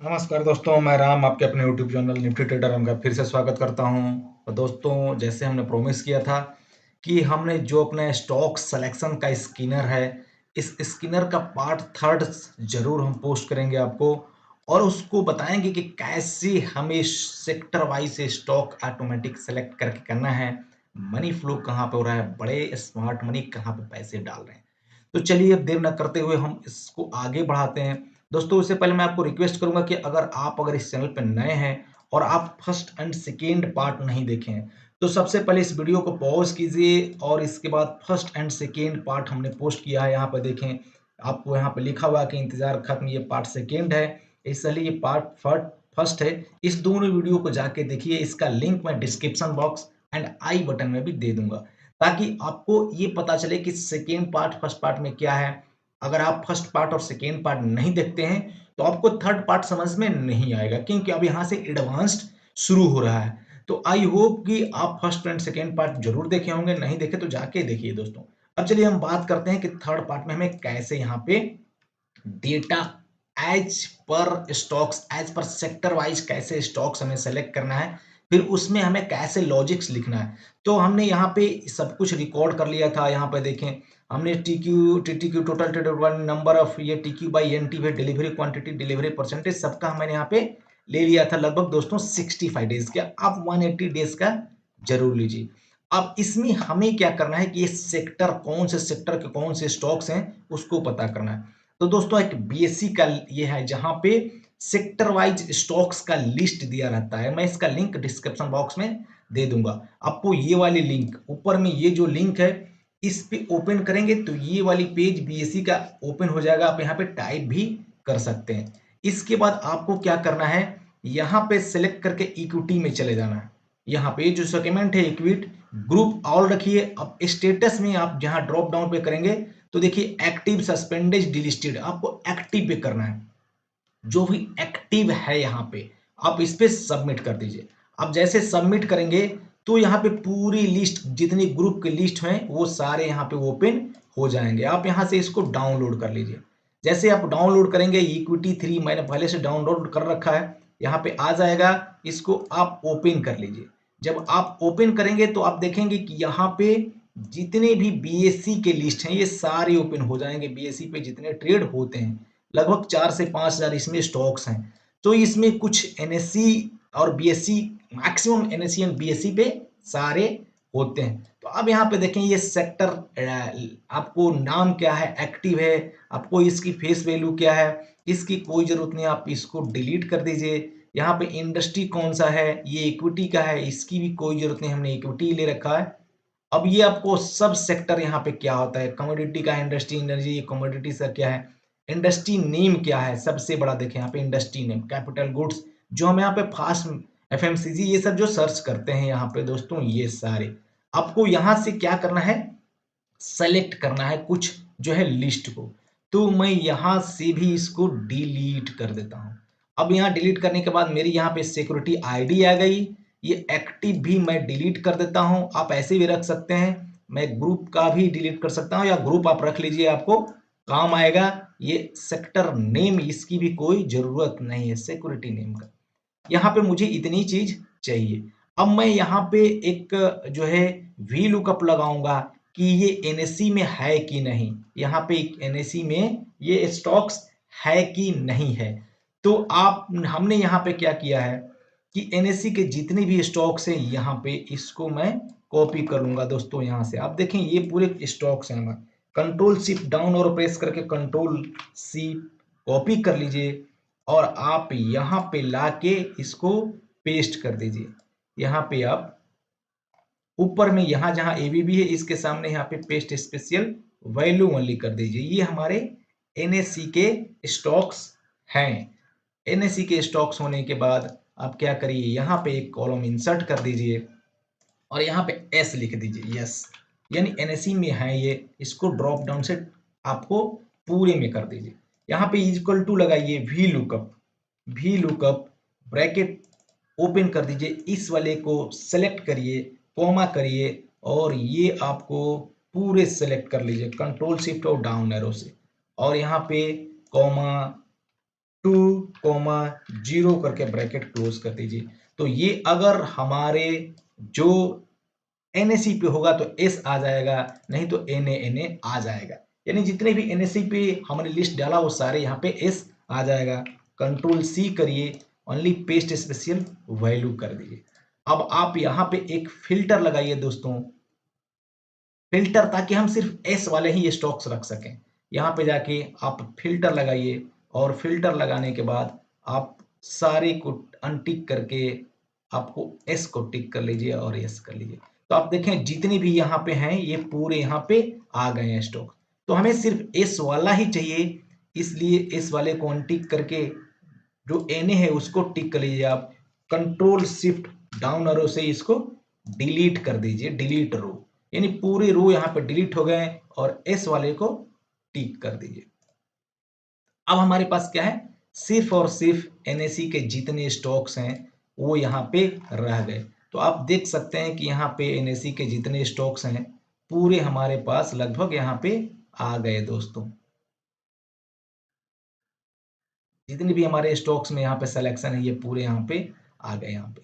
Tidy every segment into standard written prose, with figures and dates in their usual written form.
नमस्कार दोस्तों, मैं राम आपके अपने यूट्यूब चैनल निफ्टी ट्रेडर में फिर से स्वागत करता हूं। और दोस्तों, जैसे हमने प्रॉमिस किया था कि हमने जो अपने स्टॉक सिलेक्शन का स्किनर है, इस स्किनर का पार्ट थर्ड जरूर हम पोस्ट करेंगे आपको और उसको बताएंगे कि कैसे हमें sector wise stock automatic select करके करना है, मनी फ्लो कहाँ पे हो रहा है, बड़े स्मार्ट मनी कहाँ पे पैसे डाल रहे हैं। तो चलिए अब देर ना करते हुए हम इसको आगे बढ़ाते हैं। दोस्तों, उससे पहले मैं आपको रिक्वेस्ट करूंगा कि अगर इस चैनल पर नए हैं और आप फर्स्ट एंड सेकेंड पार्ट नहीं देखे हैं, तो सबसे पहले इस वीडियो को पॉज कीजिए और इसके बाद फर्स्ट एंड सेकेंड पार्ट हमने पोस्ट किया है, यहाँ पर देखें। आपको यहाँ पे लिखा हुआ है कि इंतजार खत्म, ये पार्ट सेकेंड है, इसलिए ये पार्ट फर्स्ट है। इस दोनों वीडियो को जाके देखिए, इसका लिंक मैं description box and I button में भी दे दूंगा, ताकि आपको ये पता चले कि सेकेंड पार्ट फर्स्ट पार्ट में क्या है। अगर आप फर्स्ट पार्ट और सेकेंड पार्ट नहीं देखते हैं, तो आपको थर्ड पार्ट समझ में नहीं आएगा, क्योंकि अब यहाँ से एडवांस्ड शुरू हो रहा है। तो आई होप कि आप फर्स्ट एंड सेकेंड पार्ट जरूर देखे होंगे, नहीं देखे तो जाके देखिए दोस्तों। अब चलिए हम बात करते हैं कि थर्ड पार्ट में हमें कैसे यहाँ पे data as per stocks, as per sector wise कैसे स्टॉक्स हमें सेलेक्ट करना है, फिर उसमें हमें कैसे लॉजिक्स लिखना है। तो हमने यहाँ पे सब कुछ रिकॉर्ड कर लिया था। यहाँ पे देखें, हमने टीटीक्यू टोटल ट्रेडेड नंबर ऑफ, ये टीक्यू बाई एनटी है, डिलीवरी क्वांटिटी, डिलीवरी परसेंटेज, सबका हमने यहाँ पे ले लिया था लगभग दोस्तों 65 डेज का। आप 180 डेज का जरूर लीजिए। अब इसमें हमें क्या करना है कि ये सेक्टर, कौन से सेक्टर के कौन से स्टॉक्स हैं, उसको पता करना है। तो दोस्तों, एक बीएससी का ये है जहां पे सेक्टर वाइज स्टॉक्स का लिस्ट दिया रहता है। मैं इसका लिंक डिस्क्रिप्शन बॉक्स में दे दूंगा आपको। ये वाली लिंक ऊपर में, ये जो लिंक है, इस पे ओपन करेंगे तो ये वाली पेज बीएससी का ओपन हो जाएगा। आप यहाँ पे टाइप भी कर सकते हैं। इसके बाद आपको क्या करना है, यहाँ पे सिलेक्ट करके इक्विटी में चले जाना है। यहाँ पे जो सेगमेंट है इक्विटी ग्रुप ऑल रखिए। अब स्टेटस में आप जहां ड्रॉप डाउन पे करेंगे तो देखिए एक्टिव, सस्पेंडेड, डिलिस्टेड, आपको एक्टिव पे करना है। जो भी एक्टिव है यहाँ पे आप इस पे सबमिट कर दीजिए। अब जैसे सबमिट करेंगे तो यहाँ पे पूरी लिस्ट, जितनी ग्रुप के लिस्ट हैं वो सारे यहाँ पे ओपन हो जाएंगे। आप यहाँ से इसको डाउनलोड कर लीजिए। जैसे आप डाउनलोड करेंगे, इक्विटी 3 मैंने पहले से डाउनलोड कर रखा है, यहाँ पे आ जाएगा। इसको आप ओपन कर लीजिए। जब आप ओपन करेंगे तो आप देखेंगे कि यहाँ पे जितने भी बीएससी के लिस्ट हैं ये सारे ओपन हो जाएंगे। बीएससी पे जितने ट्रेड होते हैं लगभग 4 से 5,000 इसमें स्टॉक्स हैं। तो इसमें कुछ एनएससी और BSc, maximum NSC and BSc पे सारे होते हैं। तो अब यहाँ पे देखें, ये सेक्टर आपको नाम क्या है, एक्टिव है, आपको इसकी फेस वैल्यू क्या है, इसकी कोई जरूरत नहीं, आप इसको डिलीट कर दीजिए। यहाँ पे इंडस्ट्री कौन सा है, ये इक्विटी का है, इसकी भी कोई जरूरत नहीं, हमने इक्विटी ले रखा है। अब ये आपको सब सेक्टर यहाँ पे क्या होता है, कमोडिटी का, इंडस्ट्री, एनर्जी, ये कमोडिटी से क्या है, इंडस्ट्री नेम क्या है, सबसे बड़ा देखें यहाँ पे इंडस्ट्री नेम, कैपिटल गुड्स, जो हम यहाँ पे फास्ट, एफएमसीजी, ये सब जो सर्च करते हैं यहाँ पे दोस्तों, ये सारे आपको यहाँ से क्या करना है, सेलेक्ट करना है कुछ जो है लिस्ट को। तो मैं यहाँ से भी इसको डिलीट कर देता हूँ। अब यहाँ डिलीट करने के बाद मेरी यहाँ पे सिक्योरिटी आईडी आ गई। ये एक्टिव भी मैं डिलीट कर देता हूँ, आप ऐसे भी रख सकते हैं। मैं ग्रुप का भी डिलीट कर सकता हूँ, या ग्रुप आप रख लीजिए, आपको काम आएगा। ये सेक्टर नेम, इसकी भी कोई जरूरत नहीं है सिक्योरिटी नेम का। यहाँ पे मुझे इतनी चीज चाहिए। अब मैं यहाँ पे एक जो है वी लुकअप लगाऊंगा कि ये एनएससी में है कि नहीं। यहाँ पे एनएससी में ये स्टॉक्स है कि नहीं है। तो आप, हमने यहाँ पे क्या किया है कि एनएससी के जितने भी स्टॉक्स हैं यहाँ पे, इसको मैं कॉपी करूंगा दोस्तों। यहाँ से आप देखें ये पूरे स्टॉक्स हैं हमारे। कंट्रोल शिफ्ट डाउन और प्रेस करके कंट्रोल सी कॉपी कर लीजिए और आप यहाँ पे लाके इसको पेस्ट कर दीजिए। यहाँ पे आप ऊपर में, यहाँ जहाँ एबीबी है इसके सामने यहाँ पे पेस्ट स्पेशल वैल्यू ओनली कर दीजिए। ये हमारे एनएससी के स्टॉक्स हैं। एनएससी के स्टॉक्स होने के बाद आप क्या करिए, यहाँ पे एक कॉलम इंसर्ट कर दीजिए और यहाँ पे एस लिख दीजिए, यस, यानी एनएससी में है ये। इसको ड्रॉप डाउन से आपको पूरे में कर दीजिए। यहाँ पे इक्वल टू लगाइए V lookup, V lookup bracket open कर दीजिए, इस वाले को सेलेक्ट करिए, कॉमा करिए और ये आपको पूरे सेलेक्ट कर लीजिए कंट्रोल शिफ्ट और डाउन एरो से, और यहाँ पे कॉमा 2,0 करके ब्रैकेट क्लोज कर दीजिए। तो ये अगर हमारे जो NAC पे होगा तो S आ जाएगा, नहीं तो NA आ जाएगा। यानी जितने भी NAC पे हमने लिस्ट डाला वो सारे यहाँ पे S आ जाएगा। कंट्रोल C करिए, ओनली पेस्ट स्पेशल वैल्यू कर दीजिए। अब आप यहाँ पे एक फिल्टर लगाइए दोस्तों, फिल्टर, ताकि हम सिर्फ S वाले ही स्टॉक्स रख सकें। यहाँ पे जाके आप फिल्टर लगाइए और फिल्टर लगाने के बाद आप सारे को अनटिक करके आपको S को टिक कर लीजिए और यस कर लीजिए। तो आप देखें जितने भी यहाँ पे हैं ये पूरे यहाँ पे आ गए हैं स्टॉक। तो हमें सिर्फ S वाला ही चाहिए, इसलिए S वाले को अनटिक करके जो NA है उसको टिक कर लीजिए आप। कंट्रोल शिफ्ट डाउन एरो से इसको डिलीट कर दीजिए, डिलीट रो, यानी पूरे रो यहाँ पे डिलीट हो गए और S वाले को टिक कर दीजिए। अब हमारे पास क्या है, सिर्फ और सिर्फ NAC के जितने स्टॉक्स हैं वो यहाँ पे रह गए। तो आप देख सकते हैं कि यहाँ पे NAC के जितने स्टॉक्स हैं पूरे हमारे पास लगभग यहाँ पे आ गए दोस्तों। जितने भी हमारे स्टॉक्स में यहाँ पे सिलेक्शन है ये पूरे यहाँ पे आ गए यहाँ पे।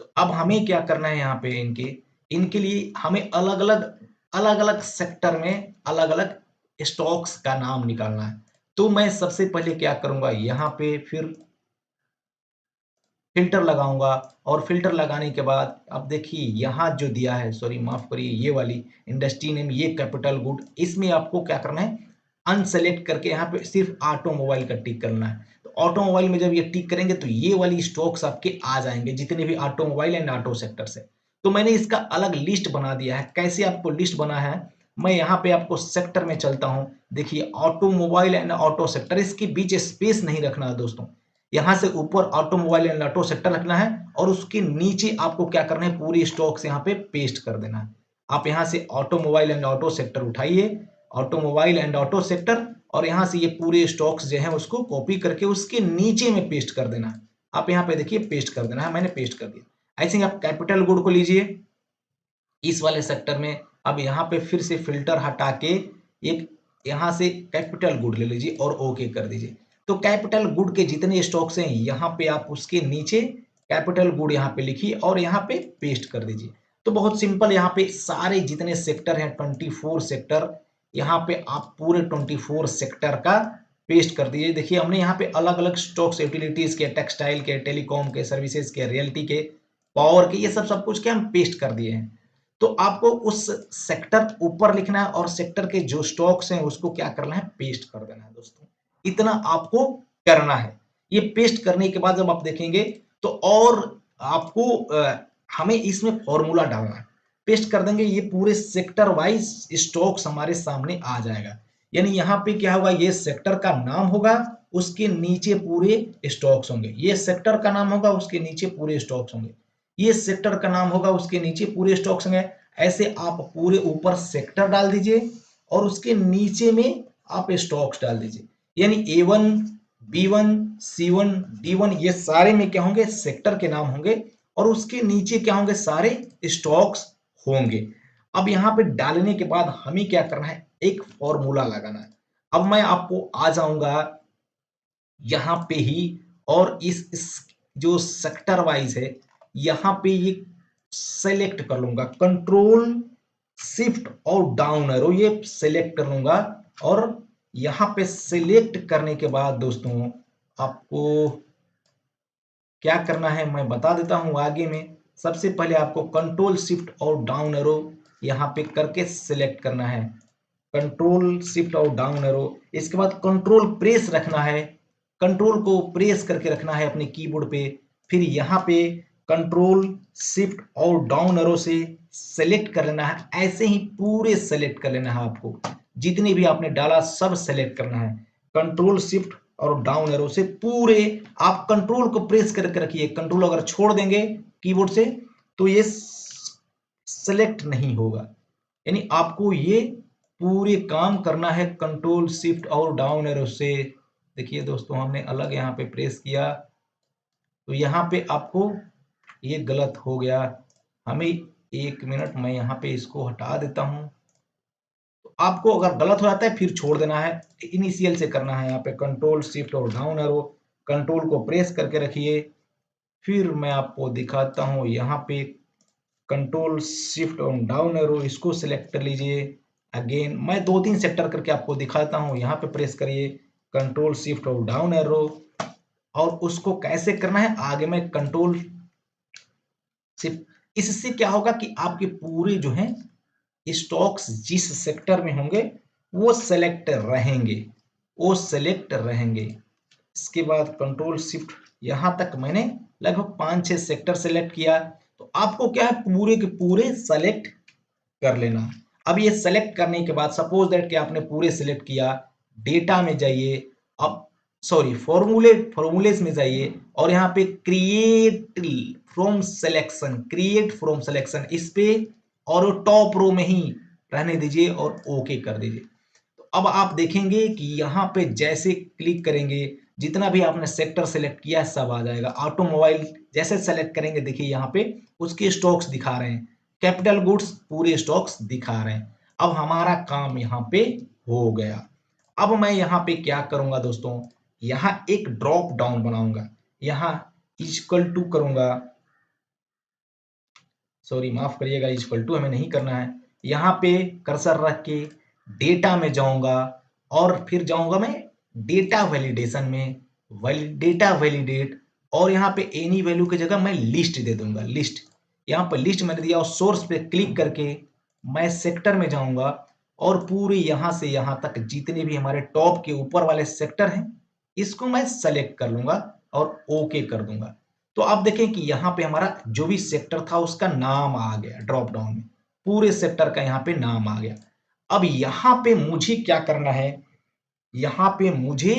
तो अब हमें क्या करना है, यहाँ पे इनके इनके लिए हमें अलग अलग सेक्टर में अलग अलग स्टॉक्स का नाम निकालना है। तो मैं सबसे पहले क्या करूंगा, यहाँ पे फिर फिल्टर लगाऊंगा और फिल्टर लगाने के बाद अब देखिए यहाँ जो दिया है, सॉरी माफ करिए, ये वाली इंडस्ट्री नेम, ये कैपिटल गुड, इसमें आपको क्या करना है, अनसेलेक्ट करके यहाँ पे सिर्फ ऑटोमोबाइल का टिक करना है। तो ऑटोमोबाइल में जब ये टिक करेंगे तो ये वाली स्टॉक्स आपके आ जाएंगे जितने भी ऑटोमोबाइल एंड ऑटो सेक्टर से। तो मैंने इसका अलग लिस्ट बना दिया है। कैसे आपको लिस्ट बना है, मैं यहाँ पे आपको सेक्टर में चलता हूँ। देखिए ऑटोमोबाइल एंड ऑटो सेक्टर, इसके बीच स्पेस नहीं रखना है दोस्तों। यहाँ से ऊपर ऑटोमोबाइल एंड ऑटो सेक्टर रखना है और उसके नीचे आपको क्या करना है, पूरी स्टॉक्स यहाँ पे पेस्ट कर देना है। आप यहाँ से ऑटोमोबाइल एंड ऑटो सेक्टर उठाइए, ऑटोमोबाइल एंड ऑटो सेक्टर, और यहाँ से ये पूरे स्टॉक्स जो है उसको कॉपी करके उसके नीचे में पेस्ट कर देना है। आप यहाँ पे देखिए पेस्ट कर देना है, मैंने पेस्ट कर दिया। ऐसे ही आप कैपिटल गुड को लीजिए इस वाले सेक्टर में। अब यहाँ पे फिर से फिल्टर हटा के एक यहाँ से कैपिटल गुड ले लीजिए और ओके कर दीजिए। तो कैपिटल गुड के जितने स्टॉक्स हैं यहाँ पे आप उसके नीचे कैपिटल गुड यहाँ पे लिखिए और यहाँ पे पेस्ट कर दीजिए। तो बहुत सिंपल, यहाँ पे सारे जितने सेक्टर हैं 24 सेक्टर, यहाँ पे आप पूरे 24 सेक्टर का पेस्ट कर दीजिए। देखिए हमने यहाँ पे अलग अलग स्टॉक्स, यूटिलिटीज के, टेक्सटाइल के, टेलीकॉम के, सर्विसेज के, रियल्टी के, पावर के, ये सब कुछ के हम पेस्ट कर दिए हैं। तो आपको उस सेक्टर ऊपर लिखना है और सेक्टर के जो स्टॉक्स हैं उसको क्या करना है, पेस्ट कर देना है दोस्तों। इतना आपको करना है। ये पेस्ट करने के बाद जब आप देखेंगे तो और आपको हमें इसमें फॉर्मूला डालना है। पेस्ट कर देंगे ये पूरे सेक्टर वाइज स्टॉक्स हमारे सामने आ जाएगा। यानी यहाँ पे क्या होगा, ये सेक्टर का नाम होगा, उसके नीचे पूरे स्टॉक्स होंगे। ये सेक्टर का नाम होगा, उसके नीचे पूरे स्टॉक्स होंगे। ये सेक्टर का नाम होगा, उसके नीचे पूरे स्टॉक्स होंगे। ऐसे आप पूरे ऊपर सेक्टर डाल दीजिए और उसके नीचे में आप स्टॉक्स डाल दीजिए। यानी A1, B1, C1, D1 ये सारे में क्या होंगे, सेक्टर के नाम होंगे और उसके नीचे क्या होंगे, सारे स्टॉक्स होंगे। अब यहाँ पे डालने के बाद हमें क्या करना है, एक फॉर्मूला लगाना है। अब मैं आपको आ जाऊंगा यहाँ पे ही और इस जो सेक्टर वाइज है यहाँ पे ये सेलेक्ट कर लूंगा, कंट्रोल शिफ्ट और डाउन एरो ये सेलेक्ट कर लूंगा। और यहाँ पे सेलेक्ट करने के बाद दोस्तों आपको क्या करना है मैं बता देता हूं आगे में। सबसे पहले आपको कंट्रोल शिफ्ट और डाउन एरो यहाँ पे करके सिलेक्ट करना है, कंट्रोल शिफ्ट और डाउन एरो। इसके बाद कंट्रोल प्रेस रखना है, कंट्रोल को प्रेस करके रखना है अपने कीबोर्ड पे। फिर यहाँ पे कंट्रोल शिफ्ट और डाउन एरो से सेलेक्ट कर लेना है। ऐसे ही पूरे सेलेक्ट कर लेना है, आपको जितने भी आपने डाला सब सेलेक्ट करना है। कंट्रोल शिफ्ट और डाउन एरो से पूरे आप कंट्रोल को प्रेस करके रखिए। कंट्रोल अगर छोड़ देंगे कीबोर्ड से तो ये सेलेक्ट नहीं होगा। यानी आपको ये पूरे काम करना है कंट्रोल शिफ्ट और डाउन एरो से। देखिए दोस्तों हमने अलग यहाँ पे प्रेस किया तो यहाँ पे आपको ये गलत हो गया। हमें 1 मिनट, मैं यहाँ पे इसको हटा देता हूँ। तो आपको अगर गलत हो जाता है फिर छोड़ देना है, इनिशियल से करना है। यहाँ पे कंट्रोल शिफ्ट और डाउन एरो कंट्रोल को प्रेस करके रखिए। फिर मैं आपको दिखाता हूँ यहाँ पे कंट्रोल शिफ्ट और डाउन एरो, इसको सिलेक्ट कर लीजिए। अगेन मैं 2-3 सेक्टर करके आपको दिखाता हूँ। यहाँ पे प्रेस करिए कंट्रोल शिफ्ट और डाउन एरो, और उसको कैसे करना है आगे मैं कंट्रोल शिफ्ट। इससे क्या होगा कि आपके पूरे जो है स्टॉक्स जिस सेक्टर में होंगे वो सेलेक्ट रहेंगे, वो सेलेक्ट रहेंगे। इसके बाद कंट्रोल शिफ्ट, यहां तक मैंने लगभग 5-6 सेक्टर सेलेक्ट किया। तो आपको क्या है पूरे के पूरे सेलेक्ट कर लेना। अब ये सेलेक्ट करने के बाद सपोज दैट कि आपने पूरे सेलेक्ट किया, डेटा में जाइए, अब सॉरी फॉर्मूलेस में जाइए और यहाँ पे क्रिएट फ्रॉम सिलेक्शन इस पे, और टॉप रो में ही रहने दीजिए और ओके कर दीजिए। तो अब आप देखेंगे कि यहाँ पे जैसे क्लिक करेंगे जितना भी आपने सेक्टर सेलेक्ट किया सब आ जाएगा। ऑटोमोबाइल जैसे सेलेक्ट करेंगे देखिए यहाँ पे उसके स्टॉक्स दिखा रहे हैं, कैपिटल गुड्स पूरे स्टॉक्स दिखा रहे हैं। अब हमारा काम यहाँ पे हो गया। अब मैं यहाँ पे क्या करूंगा दोस्तों, यहाँ एक ड्रॉप डाउन बनाऊंगा, यहाँ इक्वल टू करूंगा, सॉरी माफ करिएगा, इक्वल टू हमें नहीं करना है। यहाँ पे कर्सर रख के डेटा में जाऊंगा और फिर जाऊंगा मैं डेटा वैलिडेशन में, डेटा वैलिडेट, और यहाँ पे एनी वैल्यू की जगह मैं लिस्ट दे दूंगा, लिस्ट। यहाँ पर लिस्ट मैंने दिया और सोर्स पे क्लिक करके मैं सेक्टर में जाऊंगा और पूरे यहां से यहां तक जितने भी हमारे टॉप के ऊपर वाले सेक्टर हैं इसको मैं सेलेक्ट कर लूंगा और ओके कर दूंगा। तो आप देखें कि यहाँ पे हमारा जो भी सेक्टर था उसका नाम आ गया, ड्रॉप डाउन में पूरे सेक्टर का यहाँ पे नाम आ गया। अब यहाँ पे मुझे क्या करना है, यहाँ पे मुझे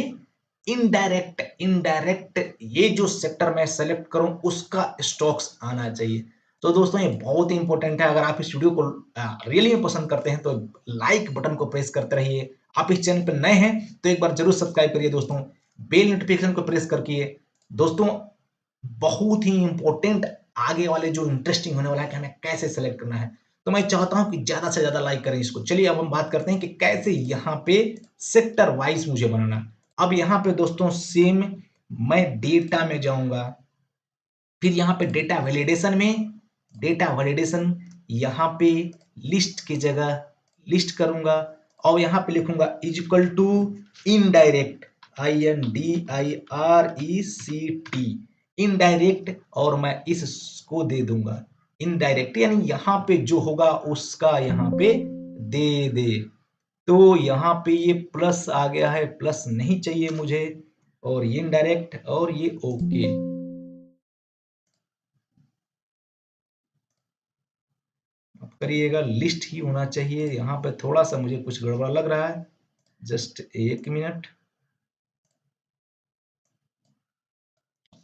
इनडायरेक्ट इनडायरेक्ट ये जो सेक्टर मैं सेलेक्ट करूं उसका स्टॉक्स आना चाहिए। तो दोस्तों ये बहुत ही इंपॉर्टेंट है। अगर आप इस वीडियो को रियली में पसंद करते हैं तो लाइक बटन को प्रेस करते रहिए। आप इस चैनल पर नए हैं तो एक बार जरूर सब्सक्राइब करिए दोस्तों, बेल नोटिफिकेशन को प्रेस करके। दोस्तों बहुत ही इंपॉर्टेंट आगे वाले जो इंटरेस्टिंग होने वाला है कि हमें कैसे सेलेक्ट करना है, तो मैं चाहता हूं कि ज्यादा से ज्यादा लाइक करें इसको। चलिए अब हम बात करते हैं कि कैसे यहाँ पे सेक्टर वाइज मुझे बनाना है। अब यहाँ पे दोस्तों सेम मैं डेटा में जाऊंगा, फिर यहाँ पे डेटा वैलिडेशन में, डेटा वैलिडेशन यहाँ पे लिस्ट की जगह लिस्ट करूंगा और यहाँ पे लिखूंगा equal to indirect, INDIRECT, indirect, और मैं इसको दे दूंगा इनडायरेक्ट, यानी यहाँ पे जो होगा उसका यहाँ पे दे दे। तो यहाँ पे ये प्लस आ गया है, प्लस नहीं चाहिए मुझे, और ये इनडायरेक्ट और ये ओके। करिएगा, लिस्ट ही होना चाहिए। यहाँ पे थोड़ा सा मुझे कुछ गड़बड़ लग रहा है, जस्ट 1 मिनट।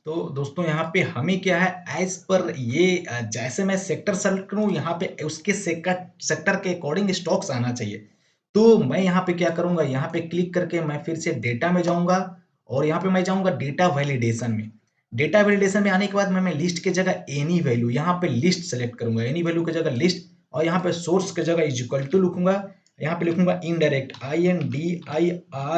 तो दोस्तों यहाँ पे हमें क्या है एज पर ये जैसे मैं सेक्टर सेलेक्ट करूँ यहाँ पे उसके सेक्टर के अकॉर्डिंग स्टॉक्स आना चाहिए। तो मैं यहाँ पे क्या करूंगा, यहाँ पे क्लिक करके मैं फिर से डेटा में जाऊंगा और यहाँ पे मैं जाऊंगा डेटा वैलिडेशन में। डेटा वैलिडेशन में आने के बाद मैं लिस्ट की जगह एनी वैल्यू, यहाँ पे लिस्ट सेलेक्ट करूंगा, एनी वैल्यू की जगह लिस्ट, और यहाँ पे सोर्स की जगह इज इक्वल टू लिखूंगा, यहाँ पे लिखूंगा indirect, INDIRECT,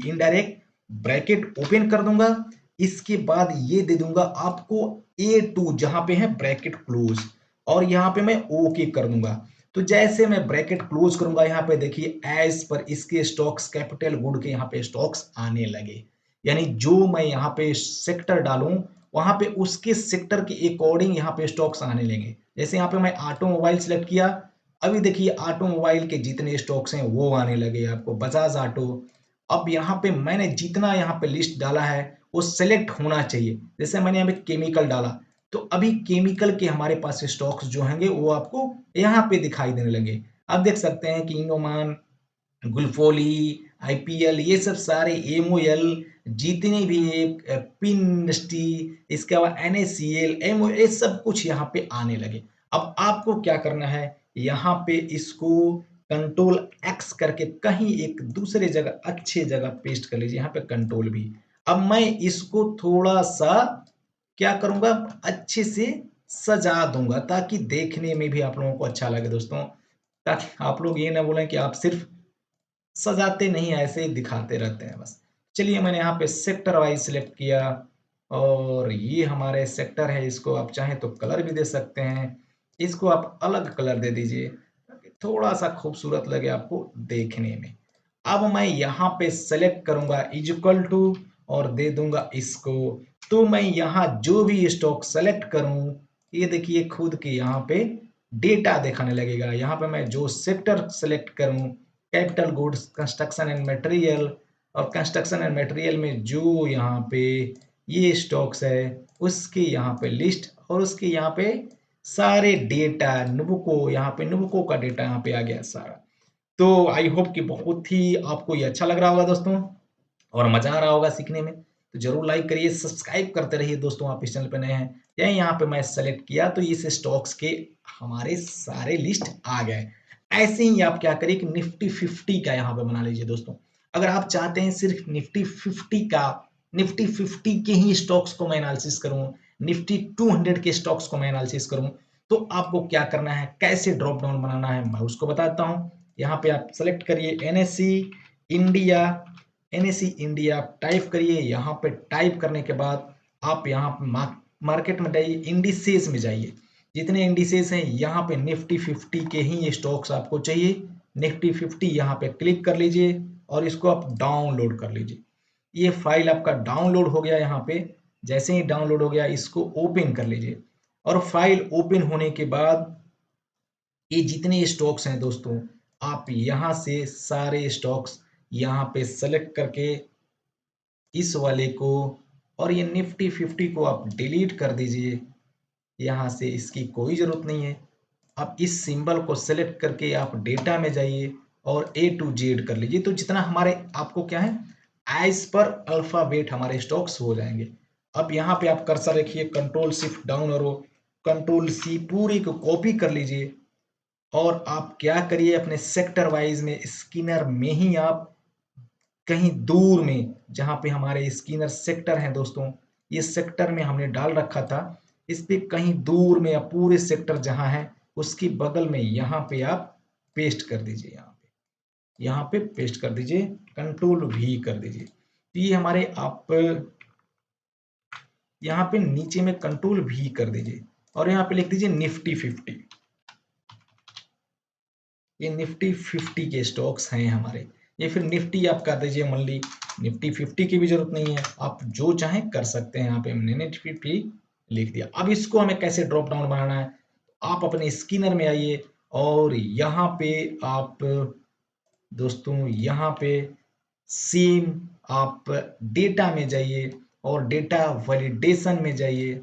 indirect, bracket open कर दूंगा। इसके बाद ये दे दूंगा आपको A2 जहां पे है ब्रैकेट क्लोज, और यहाँ पे मैं ओके कर दूंगा। तो जैसे मैं ब्रैकेट क्लोज करूंगा यहाँ पे देखिए एज पर इसके स्टॉक्स कैपिटल गुड के यहाँ पे स्टॉक्स आने लगे, यानी जो मैं यहाँ पे सेक्टर डालूं वहां पे उसके सेक्टर के अकॉर्डिंग यहाँ पे स्टॉक्स आने लगे। जैसे यहाँ पे मैं ऑटोमोबाइल सेलेक्ट किया, अभी देखिए ऑटोमोबाइल के जितने स्टॉक्स हैं वो आने लगे आपको, बजाज ऑटो। अब यहाँ पे मैंने जितना यहाँ पे लिस्ट डाला है वो सेलेक्ट होना चाहिए। जैसे मैंने यहाँ पे केमिकल डाला तो अभी केमिकल के हमारे पास स्टॉक्स जो होंगे वो आपको यहाँ पे दिखाई देने लगे। आप देख सकते हैं कि इनोमान, गुल्फोली, IPL, ये सब सारे MOL, जितने भी एक पिन इंडस्ट्री, इसके बाद NaCl, MO, ये सब कुछ यहाँ पे आने लगे। अब आपको क्या करना है, यहाँ पे इसको कंट्रोल X करके कहीं एक दूसरे जगह अच्छे जगह पेस्ट कर लीजिए, यहाँ पे कंट्रोल भी। अब मैं इसको थोड़ा सा क्या करूंगा, अच्छे से सजा दूंगा ताकि देखने में भी आप लोगों को अच्छा लगे दोस्तों, ताकि आप लोग ये ना बोलें कि आप सिर्फ सजाते नहीं ऐसे ही दिखाते रहते हैं बस। चलिए मैंने यहाँ पे सेक्टर वाइज सिलेक्ट किया और ये हमारे सेक्टर है, इसको आप चाहें तो कलर भी दे सकते हैं। इसको आप अलग कलर दे दीजिए ताकि थोड़ा सा खूबसूरत लगे आपको देखने में। अब मैं यहाँ पे सेलेक्ट करूंगा इक्वल टू और दे दूंगा इसको। तो मैं यहाँ जो भी स्टॉक सेलेक्ट करूं, ये देखिए खुद के यहाँ पे डेटा दिखाने लगेगा। यहाँ पे मैं जो सेक्टर सेलेक्ट करूं, capital goods, construction and material, और कंस्ट्रक्शन एंड मटेरियल में जो यहाँ पे ये स्टॉक्स है उसकी यहाँ पे लिस्ट और उसके यहाँ पे सारे डेटा, नुबुको, यहाँ पे नुबुको का डेटा यहाँ पे आ गया सारा। तो आई होप कि बहुत ही आपको ये अच्छा लग रहा होगा दोस्तों और मजा आ रहा होगा सीखने में। तो जरूर लाइक करिए, सब्सक्राइब करते रहिए दोस्तों, आप इस चैनल पे नए हैं। यहाँ पे मैं सेलेक्ट किया तो इस स्टॉक्स के हमारे सारे लिस्ट आ गए। ऐसे ही आप क्या करिए कि निफ्टी 50 का यहाँ पे बना लीजिए दोस्तों। अगर आप चाहते हैं सिर्फ निफ्टी 50 का, निफ्टी 50 के ही स्टॉक्स को मैं एनालिसिस करूं, निफ्टी 200 के स्टॉक्स को मैं एनालिसिस करूं, तो आपको क्या करना है, कैसे ड्रॉप डाउन बनाना है, मैं उसको बताता हूं। यहाँ पे आप सेलेक्ट करिए NSC India, NSC India type करिए। यहाँ पे टाइप करने के बाद आप यहाँ पे मार्केट में जाइए, इंडिसेस में जाइए। जितने इंडिसेस हैं यहाँ पे निफ्टी 50 के ही स्टॉक्स आपको चाहिए। निफ्टी 50 यहाँ पे क्लिक कर लीजिए और इसको आप डाउनलोड कर लीजिए। ये फाइल आपका डाउनलोड हो गया। यहाँ पे जैसे ही डाउनलोड हो गया इसको ओपन कर लीजिए और फाइल ओपन होने के बाद ये जितने स्टॉक्स हैं दोस्तों, आप यहाँ से सारे स्टॉक्स यहाँ पे सेलेक्ट करके इस वाले को और ये निफ्टी 50 को आप डिलीट कर दीजिए। यहाँ से इसकी कोई जरूरत नहीं है। अब इस सिंबल को सेलेक्ट करके आप डेटा में जाइए और ए टू जेड कर लीजिए। तो जितना हमारे आपको क्या है, एज पर अल्फाबेट हमारे स्टॉक्स हो जाएंगे। अब यहाँ पे आप कर्सर रखिए, कंट्रोल शिफ्ट डाउन और कंट्रोल सी पूरी को कॉपी कर लीजिए और आप क्या करिए, अपने सेक्टर वाइज में स्किनर में ही आप कहीं दूर में, जहां पे हमारे स्किनर सेक्टर हैं दोस्तों, ये सेक्टर में हमने डाल रखा था, इस पे कहीं दूर में या पूरे सेक्टर जहां है उसके बगल में यहाँ पे आप पेस्ट कर दीजिए। यहाँ पे पेस्ट कर दीजिए, कंट्रोल भी कर दीजिए। तो ये हमारे आप यहाँ पे नीचे में कंट्रोल भी कर दीजिए और यहाँ पे लिख दीजिए निफ्टी 50। ये निफ्टी 50 के स्टॉक्स हैं हमारे। ये फिर निफ्टी आप कर दीजिए, मान ली निफ्टी 50 की भी जरूरत नहीं है, आप जो चाहें कर सकते हैं। यहाँ पे हमने निफ्टी 50 लिख दिया। अब इसको हमें कैसे ड्रॉप डाउन बनाना है, आप अपने स्किनर में आइए और यहाँ पे आप दोस्तों यहाँ पे सेम आप डेटा में जाइए और डेटा वैलिडेशन में जाइए।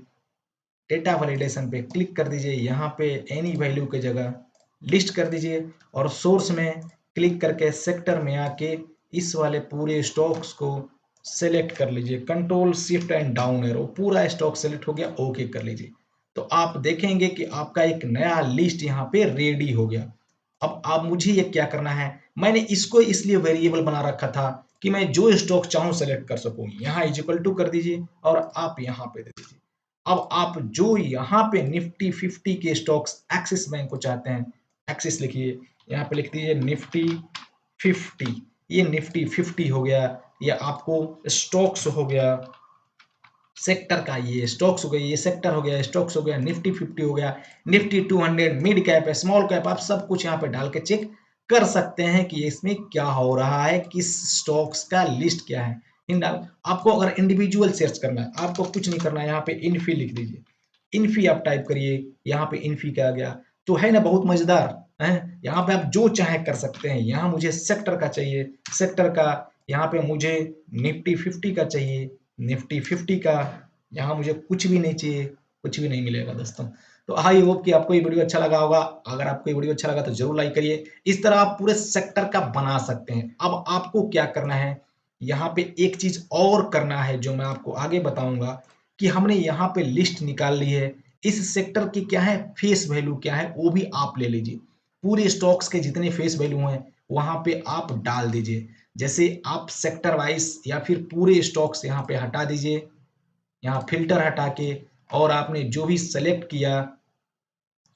डेटा वैलिडेशन पे क्लिक कर दीजिए, यहाँ पे एनी वैल्यू की जगह लिस्ट कर दीजिए और सोर्स में क्लिक करके सेक्टर में आके इस वाले पूरे स्टॉक्स को सेलेक्ट कर लीजिए। Control shift and down arrow, पूरा स्टॉक सेलेक्ट हो गया, ओके कर लीजिए। तो आप देखेंगे कि आपका एक नया लिस्ट यहाँ पे रेडी हो गया। अब आप मुझे ये क्या करना है, मैंने इसको इसलिए वेरिएबल बना रखा था कि मैं जो स्टॉक चाहूं सेलेक्ट कर सकूं। यहाँ इक्वल टू कर दीजिए और आप यहाँ पे दे दीजिए। अब आप जो यहाँ पे निफ्टी 50 के स्टॉक्स एक्सिस बैंक को चाहते हैं, एक्सिस लिखिए, यहाँ पे लिख दीजिए निफ्टी 50। ये निफ्टी 50 हो गया, ये आपको स्टॉक्स हो गया सेक्टर का, ये स्टॉक्स हो गया, ये सेक्टर हो गया, स्टॉक्स हो गया, निफ्टी 50 हो गया, निफ्टी 200 मिड कैप है, स्मॉल कैप, आप सब कुछ यहाँ पे डाल के चेक कर सकते हैं कि इसमें क्या हो रहा है, किस स्टॉक्स का लिस्ट क्या है। आपको अगर इंडिविजुअल सर्च करना है, आपको कुछ नहीं करना है, यहाँ पे इन्फी लिख दीजिए। इन्फी आप टाइप करिए, यहाँ पे इन्फी क्या आ गया, तो है ना बहुत मजेदार है। यहाँ पे आप जो चाहे कर सकते हैं। यहाँ मुझे सेक्टर का चाहिए, सेक्टर का, यहाँ पे मुझे निफ्टी 50 का चाहिए, निफ्टी 50 का, यहाँ मुझे कुछ भी नहीं चाहिए, कुछ भी नहीं मिलेगा दोस्तों। तो आई होप कि आपको ये वीडियो अच्छा लगा होगा। अगर आपको ये वीडियो अच्छा लगा तो जरूर लाइक करिए। इस तरह आप पूरे सेक्टर का बना सकते हैं। अब आपको क्या करना है, यहाँ पे एक चीज और करना है जो मैं आपको आगे बताऊंगा कि हमने यहाँ पे लिस्ट निकाल ली है। इस सेक्टर की क्या है फेस वैल्यू क्या है वो भी आप ले लीजिए। पूरे स्टॉक्स के जितने फेस वैल्यू हैं वहां पे आप डाल दीजिए। जैसे आप सेक्टर वाइज या फिर पूरे स्टॉक्स यहाँ पे हटा दीजिए, यहाँ फिल्टर हटा के, और आपने जो भी सेलेक्ट किया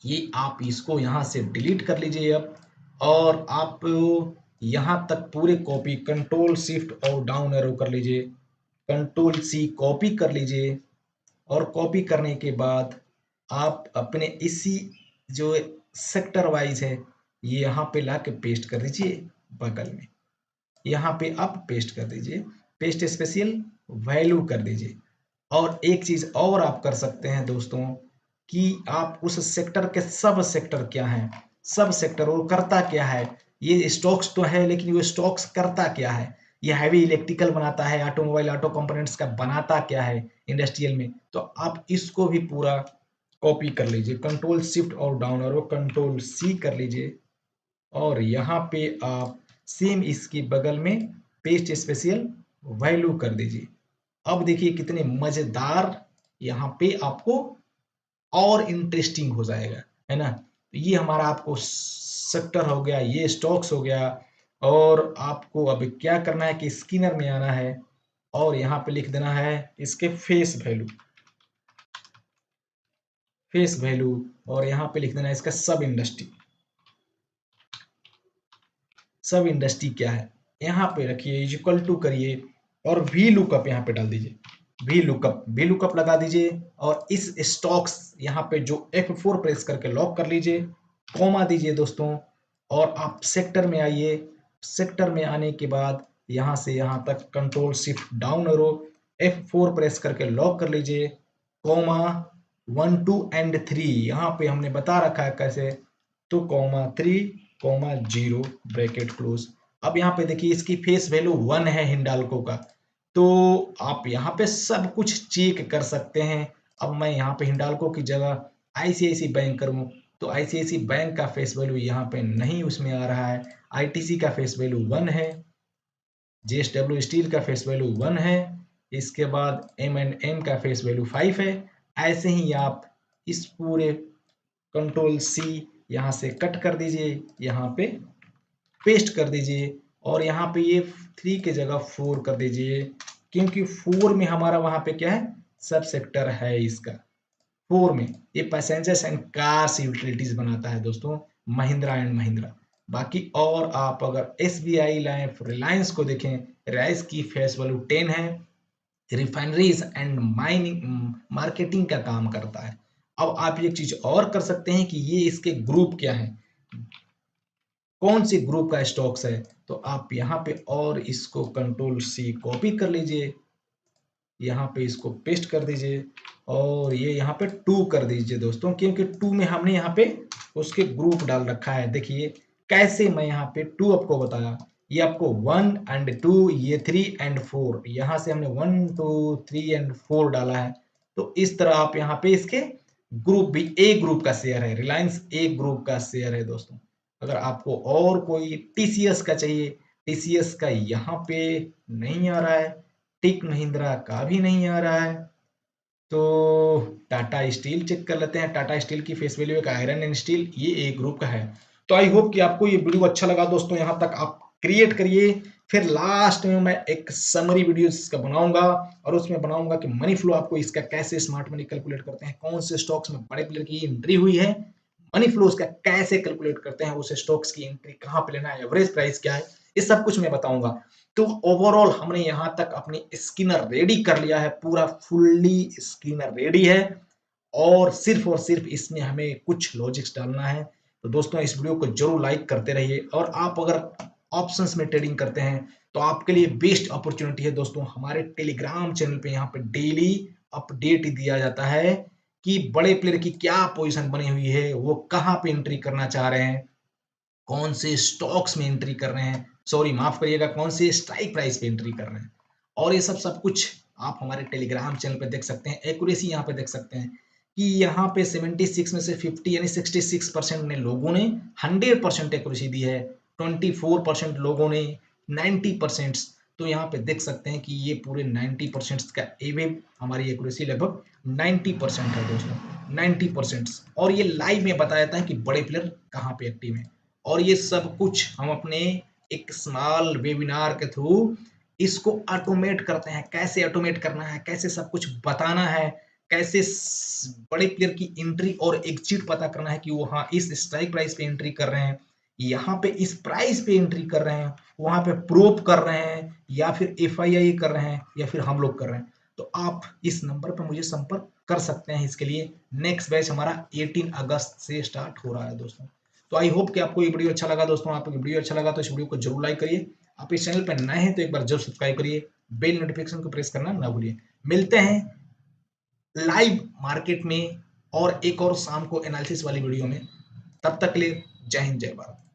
ये आप इसको यहाँ से डिलीट कर लीजिए अब। और आप यहाँ तक पूरे कॉपी, कंट्रोल शिफ्ट और डाउन एरो कर लीजिए, कंट्रोल सी कॉपी कर लीजिए और कॉपी करने के बाद आप अपने इसी जो सेक्टर वाइज है ये यहाँ पे ला के पेस्ट कर दीजिए बगल में, यहाँ पे आप पेस्ट कर दीजिए, पेस्ट स्पेशल वैल्यू कर दीजिए। और एक चीज और आप कर सकते हैं दोस्तों कि आप उस सेक्टर के सब सेक्टर क्या है, सब सेक्टर वो करता क्या है, ये स्टॉक्स तो है लेकिन वो स्टॉक्स करता क्या है, ये हैवी इलेक्ट्रिकल बनाता है, ऑटोमोबाइल ऑटो कंपोनेंट्स का बनाता क्या है इंडस्ट्रियल में, तो आप इसको भी पूरा कॉपी कर लीजिए, कंट्रोल शिफ्ट और डाउन और कंट्रोल सी कर लीजिए और यहाँ पे आप सेम इसके बगल में पेस्ट स्पेशल वैल्यू कर दीजिए। अब देखिए कितने मजेदार यहाँ पे आपको और इंटरेस्टिंग हो जाएगा, है ना। तो ये हमारा आपको सेक्टर हो गया, ये स्टॉक्स हो गया और आपको अब क्या करना है कि स्किनर में आना है और यहाँ पे लिख देना है इसके फेस वैल्यू, फेस वैल्यू और यहाँ पे लिख देना है इसका सब इंडस्ट्री, सब इंडस्ट्री क्या है यहाँ पे रखिए, इक्वल टू करिए और वी लुकअप यहाँ पे डाल दीजिए, वी लुकअप लगा दीजिए और इस स्टॉक्स यहाँ पे जो F4 प्रेस करके लॉक कर लीजिए, कॉमा दीजिए दोस्तों और आप सेक्टर में आइए, सेक्टर में आने के बाद यहाँ से यहाँ तक control shift down arrow F4 press करके लॉक कर लीजिए, कॉमा 1 2 एंड 3 यहाँ पे हमने बता रखा है कैसे, तो कॉमा 3 कॉमा 0 ब्रैकेट क्लोज। अब यहाँ पे देखिए इसकी फेस वैल्यू 1 है हिंडाल्को का, तो आप यहाँ पे सब कुछ चेक कर सकते हैं। अब मैं यहाँ पे हिंडाल्को की जगह आईसीआईसी बैंक करूँ तो आईसीआईसी बैंक का फेस वैल्यू यहाँ पे नहीं उसमें आ रहा है, आईटीसी का फेस वैल्यू 1 है, जेएसडब्ल्यू स्टील का फेस वैल्यू 1 है, इसके बाद M&M का फेस वैल्यू 5 है। ऐसे ही आप इस पूरे कंट्रोल सी यहाँ से कट कर दीजिए, यहाँ पे पेस्ट कर दीजिए और यहाँ पे ये 3 की जगह 4 कर दीजिए, क्योंकि 4 में हमारा वहां पे क्या है, सब सेक्टर है इसका। 4 में ये पैसेंजर्स एंड कार्स यूटिलिटीज बनाता है दोस्तों, महिंद्रा एंड महिंद्रा। बाकी और आप अगर एसबीआई लाइफ रिलायंस को देखें, रिलायंस की फेस वैल्यू 10 है, रिफाइनरीज एंड माइनिंग मार्केटिंग का काम करता है। अब आप एक चीज और कर सकते हैं कि ये इसके ग्रुप क्या है, कौन से ग्रुप का स्टॉक्स है, तो आप यहाँ पे और इसको कंट्रोल सी कॉपी कर लीजिए, यहाँ पे इसको पेस्ट कर दीजिए और ये यहाँ पे 2 कर दीजिए दोस्तों, क्योंकि 2 में हमने यहाँ पे उसके ग्रुप डाल रखा है। देखिए कैसे मैं यहाँ पे 2 आपको बताया, ये आपको 1 एंड 2, ये 3 एंड 4, यहाँ से हमने 1 2 3 एंड 4 डाला है। तो इस तरह आप यहाँ पे इसके ग्रुप भी ए ग्रुप का शेयर है, रिलायंस ए ग्रुप का शेयर है दोस्तों। अगर आपको और कोई टीसीएस का चाहिए, टीसीएस का यहाँ पे नहीं आ रहा है, टिक महिंद्रा का भी नहीं आ रहा है, तो टाटा स्टील चेक कर लेते हैं। टाटा स्टील की फेस वैल्यू एक आयरन एंड स्टील, ये एक ग्रुप का है। तो आई होप कि आपको ये वीडियो अच्छा लगा दोस्तों, यहाँ तक आप क्रिएट करिए, फिर लास्ट में मैं एक समरी वीडियो इसका बनाऊंगा और उसमें बनाऊंगा कि मनी फ्लो आपको इसका कैसे स्मार्ट मनी कैलकुलेट करते हैं, कौन से स्टॉक्स में बड़े प्लेयर की एंट्री हुई है, मनी फ्लो उसका कैसे कैलकुलेट करते हैं, उस स्टॉक्स की एंट्री कहाँ पे लेना है, एवरेज प्राइस क्या है, ये सब कुछ मैं बताऊंगा। तो ओवरऑल हमने यहाँ तक अपनी स्किनर रेडी कर लिया है, पूरा फुल्ली स्किनर रेडी है और सिर्फ इसमें हमें कुछ लॉजिक्स डालना है। तो दोस्तों इस वीडियो को जरूर लाइक करते रहिए और आप अगर ऑप्शंस में ट्रेडिंग करते हैं तो आपके लिए बेस्ट अपॉर्चुनिटी है दोस्तों, हमारे टेलीग्राम चैनल पे यहाँ पे डेली अपडेट दिया जाता है कि बड़े प्लेयर की क्या पोजीशन बनी हुई है, वो कहाँ पे एंट्री करना चाह रहे हैं, कौन से स्टॉक्स में एंट्री कर रहे हैं, सॉरी माफ करिएगा, कौन से स्ट्राइक प्राइस पे एंट्री कर रहे हैं, और ये सब कुछ आप हमारे टेलीग्राम चैनल पे देख सकते हैं। एक्यूरेसी यहाँ पे देख सकते हैं कि यहाँ पे 76 में से 50 यानी 66% ने लोगों ने 100% एक्यूरेसी दी है, 24% लोगों ने 90%। तो यहाँ पे देख सकते हैं कि ये पूरे 90% का एवे हमारी एक्यूरेसी लगभग 90% है दोस्तों, 90%। और ये लाइव में बताया जाता है कि बड़े प्लेयर कहाँ पे एक्टिव है, और ये सब कुछ हम अपने एक स्मॉल वेबिनार के थ्रू इसको ऑटोमेट करते हैं, कैसे ऑटोमेट करना है, कैसे सब कुछ बताना है, कैसे बड़े प्लेयर की एंट्री और एग्जिट पता करना है कि वो हाँ इस स्ट्राइक प्राइस पे एंट्री कर रहे हैं यहाँ पे इस प्राइस पे एंट्री कर रहे हैं, वहाँ पे प्रोब कर रहे हैं, या फिर एफआईआई कर रहे हैं, या फिर हम लोग कर रहे हैं, तो आप इस नंबर पे मुझे संपर्क कर सकते हैं। इसके लिए नेक्स्ट बैच हमारा 18 अगस्त से स्टार्ट हो रहा है दोस्तों। तो आई होप कि आपको ये वीडियो अच्छा लगा दोस्तों। आपको वीडियो अच्छा लगा तो इस वीडियो को जरूर लाइक करिए। आप इस चैनल पर नए हैं तो एक बार जरूर सब्सक्राइब करिए, बेल नोटिफिकेशन को प्रेस करना ना भूलिए। मिलते हैं लाइव मार्केट में और एक और शाम को एनालिसिस वाली वीडियो में। तब तक के लिए जय हिंद जय भारत।